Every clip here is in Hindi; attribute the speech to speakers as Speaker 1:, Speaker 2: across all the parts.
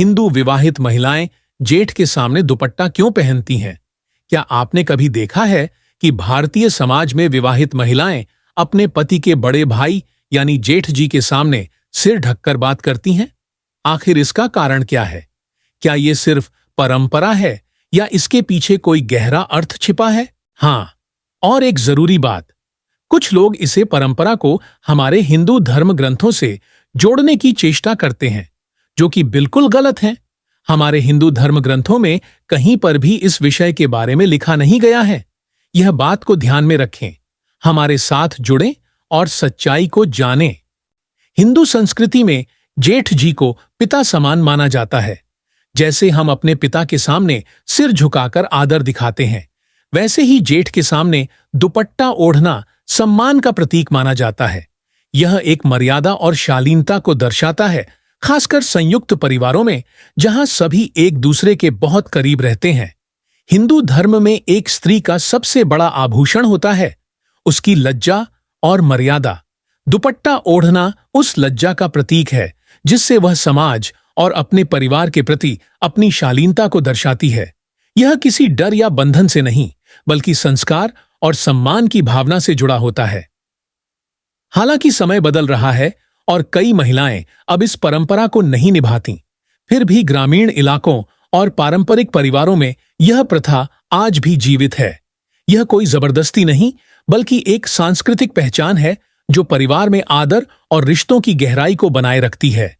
Speaker 1: हिंदू विवाहित महिलाएं जेठ के सामने दुपट्टा क्यों पहनती हैं? क्या आपने कभी देखा है कि भारतीय समाज में विवाहित महिलाएं अपने पति के बड़े भाई यानी जेठ जी के सामने सिर ढककर बात करती हैं? आखिर इसका कारण क्या है? क्या ये सिर्फ परंपरा है या इसके पीछे कोई गहरा अर्थ छिपा है? हाँ, और एक जरूरी बात, कुछ लोग इसे परंपरा को हमारे हिंदू धर्म ग्रंथों से जोड़ने की चेष्टा करते हैं, जो कि बिल्कुल गलत है। हमारे हिंदू धर्म ग्रंथों में कहीं पर भी इस विषय के बारे में लिखा नहीं गया है। यह बात को ध्यान में रखें, हमारे साथ जुड़ें और सच्चाई को जानें। हिंदू संस्कृति में जेठ जी को पिता समान माना जाता है। जैसे हम अपने पिता के सामने सिर झुकाकर आदर दिखाते हैं, वैसे ही जेठ के सामने दुपट्टा ओढ़ना सम्मान का प्रतीक माना जाता है। यह एक मर्यादा और शालीनता को दर्शाता है, खासकर संयुक्त परिवारों में जहां सभी एक दूसरे के बहुत करीब रहते हैं। हिंदू धर्म में एक स्त्री का सबसे बड़ा आभूषण होता है उसकी लज्जा और मर्यादा। दुपट्टा ओढ़ना उस लज्जा का प्रतीक है जिससे वह समाज और अपने परिवार के प्रति अपनी शालीनता को दर्शाती है। यह किसी डर या बंधन से नहीं, बल्कि संस्कार और सम्मान की भावना से जुड़ा होता है। हालांकि समय बदल रहा है और कई महिलाएं अब इस परंपरा को नहीं निभाती, फिर भी ग्रामीण इलाकों और पारंपरिक परिवारों में यह प्रथा आज भी जीवित है। यह कोई जबरदस्ती नहीं, बल्कि एक सांस्कृतिक पहचान है जो परिवार में आदर और रिश्तों की गहराई को बनाए रखती है।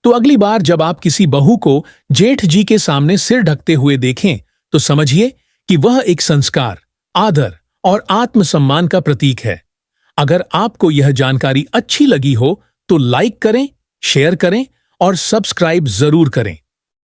Speaker 1: तो अगली बार जब आप किसी बहू को जेठ जी के सामने सिर ढकते हुए देखें, तो समझिए कि वह एक संस्कार, आदर और आत्मसम्मान का प्रतीक है। अगर आपको यह जानकारी अच्छी लगी हो तो लाइक करें, शेयर करें और सब्सक्राइब जरूर करें।